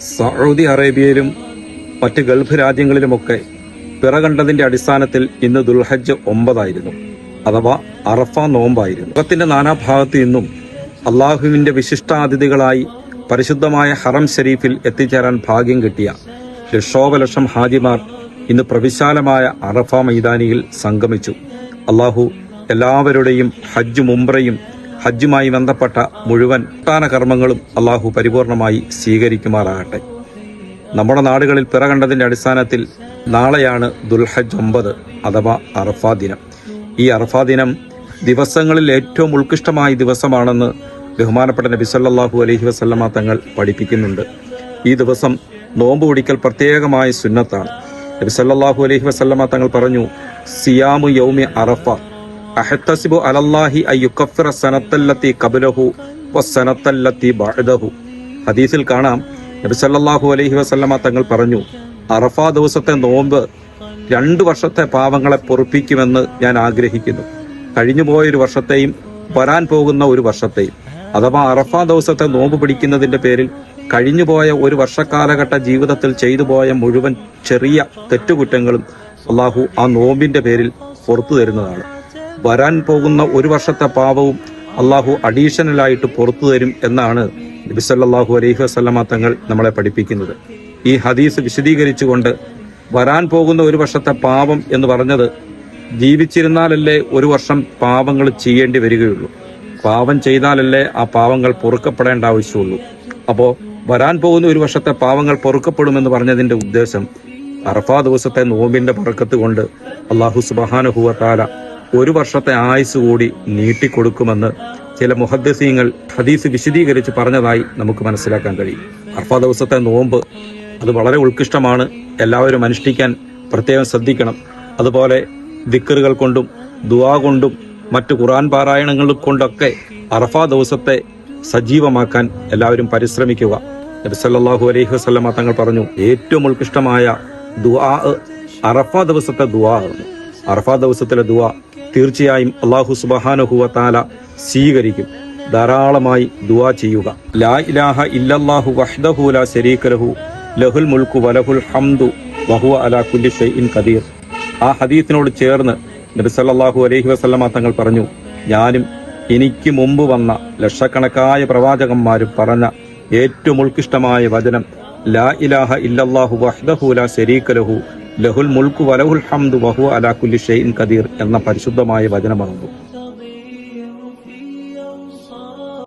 Saudi അറേബ്യയിലും മറ്റ് Gulf രാജ്യങ്ങളിലുമൊക്കെ പിറ കണ്ടതിന്റെ അടിസ്ഥാനത്തിൽ ഇന്ന് ദുൽഹജ്ജ് 9 അഥവാ അറഫ നോമ്പായിരുന്നു. ലോകത്തിന്റെ നാനാഭാഗത്തു നിന്നും അള്ളാഹുവിന്റെ വിശിഷ്ടാതിഥികളായി പരിശുദ്ധമായ ഹറം ഷരീഫിൽ എത്തിച്ചേരാൻ ഭാഗ്യം കിട്ടിയ ലക്ഷോപലക്ഷം ഹാജിമാർ ഇന്ന് പ്രവിശാലമായ അറഫ മൈതാനിയിൽ സംഗമിച്ചു. അള്ളാഹു എല്ലാവരുടെയും ഹജ്ജും ഉംറയും ഹജ്ജുമായി ബന്ധപ്പെട്ട മുഴുവൻ പ്രധാന കർമ്മങ്ങളും അള്ളാഹു പരിപൂർണമായി സ്വീകരിക്കുമാറാകട്ടെ. നമ്മുടെ നാടുകളിൽ പിറ കണ്ടതിന്റെ അടിസ്ഥാനത്തിൽ നാളെയാണ് ദുൽഹജ്ജ് 9 അഥവാ അറഫാ ദിനം. ഈ അറഫാ ദിനം ദിവസങ്ങളിൽ ഏറ്റവും ഉത്കൃഷ്ടമായ ദിവസമാണെന്ന് ബഹുമാനപ്പെട്ട നബി സല്ലല്ലാഹു അലൈഹി വസല്ലമ തങ്ങൾ പഠിപ്പിക്കുന്നുണ്ട്. ഈ ദിവസം നോമ്പ് പിടിക്കൽ പ്രത്യേകമായ സുന്നത്താണ്. നബി സല്ലല്ലാഹു അലൈഹി വസല്ലമ തങ്ങൾ പറഞ്ഞു, സിയാമു യൗമി അറഫ അഹ്തസിബു അലല്ലാഹി അയ്യുകഫിറ സനത്തല്ലത്തി ഖബലഹു വസ്സനത്തല്ലത്തി ബഅദഹു. ഹദീസിൽ കാണാം, നബി സല്ലല്ലാഹു അലൈഹി വസല്ലമ തങ്ങൾ പറഞ്ഞു, അറഫാ ദിവസത്തെ നോമ്പ് 2 വർഷത്തെ പാവങ്ങളെ പൊറുപ്പിക്കുമെന്ന് ഞാൻ ആഗ്രഹിക്കുന്നു. കഴിഞ്ഞുപോയൊരു വർഷത്തെയും വരാൻ പോകുന്ന ഒരു വർഷത്തെയും. അഥവാ അറഫാ ദിവസത്തെ നോമ്പ് പിടിക്കുന്നതിന്റെ പേരിൽ കഴിഞ്ഞുപോയ ഒരു വർഷക്കാലഘട്ട ജീവിതത്തിൽ ചെയ്തു പോയ മുഴുവൻ ചെറിയ തെറ്റുകുറ്റങ്ങളും അള്ളാഹു ആ നോമ്പിന്റെ പേരിൽ പുറത്തു തരുന്നതാണ്. വരാൻ പോകുന്ന ഒരു വർഷത്തെ പാവവും അള്ളാഹു അഡീഷണലായിട്ട് പുറത്തു തരും എന്നാണ് നബി സല്ലല്ലാഹു അലൈഹി വസല്ലമ തങ്ങൾ നമ്മളെ പഠിപ്പിക്കുന്നത്. ഈ ഹദീസ് വിശദീകരിച്ചുകൊണ്ട് വരാൻ പോകുന്ന ഒരു വർഷത്തെ പാപം എന്ന് പറഞ്ഞത്, ജീവിച്ചിരുന്നാലല്ലേ ഒരു വർഷം പാപങ്ങൾ ചെയ്യേണ്ടി വരികയുള്ളൂ. പാപം ചെയ്താലല്ലേ ആ പാവങ്ങൾ പൊറുക്കപ്പെടേണ്ട ആവശ്യമുള്ളൂ. അപ്പോൾ വരാൻ പോകുന്ന ഒരു വർഷത്തെ പാവങ്ങൾ പൊറുക്കപ്പെടുമെന്ന് പറഞ്ഞതിന്റെ ഉദ്ദേശം, അറഫാ ദിവസത്തെ നോമ്പിന്റെ ബറക്കത്ത് കൊണ്ട് അല്ലാഹു സുബ്ഹാനഹു വ തആല ഒരു വർഷത്തെ ആയുസ് കൂടി നീട്ടിക്കൊടുക്കുമെന്ന് ചില മുഹദ്ദിസീങ്ങൾ ഹദീസ് വിശദീകരിച്ച് പറഞ്ഞതായി നമുക്ക് മനസ്സിലാക്കാൻ കഴിയും. അറഫാ ദിവസത്തെ നോമ്പ് അത് വളരെ ഉത്കൃഷ്ടമാണ്. എല്ലാവരും അനുഷ്ഠിക്കാൻ പ്രത്യേകം ശ്രദ്ധിക്കണം. അതുപോലെ ദിക്റുകൾ കൊണ്ടും ദുആ കൊണ്ടും മറ്റു ഖുർആൻ പാരായണങ്ങൾ കൊണ്ടൊക്കെ അറഫാ ദിവസത്തെ സജീവമാക്കാൻ എല്ലാവരും പരിശ്രമിക്കുക. നബി സല്ലല്ലാഹു അലൈഹി വസല്ലമ തങ്ങൾ പറഞ്ഞു, ഏറ്റവും ഉത്കൃഷ്ടമായ ദുആ അറഫാ ദിവസത്തെ ദുആ ആണ്. അറഫാ ദിവസത്തിലെ ദുആ തീർച്ചയായും അല്ലാഹു സുബ്ഹാനഹു വ തആല സ്വീകരിക്കും. ധാരാളമായി ദുആ ചെയ്യുക. ലാ ഇലാഹ ഇല്ലല്ലാഹു വഹ്ദഹു ലാ ശരീക ലഹു ലഹുൽ മുൽക്കു വലഹുൽ ഹംദു വഹുവ അലാ കുല്ലി ഷൈഇൻ ഖദീർ. ആ ഹദീസിനോട് ചേർന്ന് നബി സല്ലല്ലാഹു അലൈഹി വസല്ലമ തങ്ങൾ പറഞ്ഞു, ഞാനും എനിക്ക് മുമ്പ് വന്ന ലക്ഷക്കണക്കായ പ്രവാചകന്മാരും പറഞ്ഞ ഏറ്റവും ഉത്കൃഷ്ടമായ വചനം ലാ ഇലാഹ ഇല്ലല്ലാഹു വഹ്ദഹു ലാ ശരീക ലഹു ലഹുൽ മുൽക്കു വലഹുൽ ഹംദു വഹുവ അലാ കുല്ലി ഷൈഇൻ ഖദീർ എന്ന പരിശുദ്ധമായ വചനമാകുന്നു.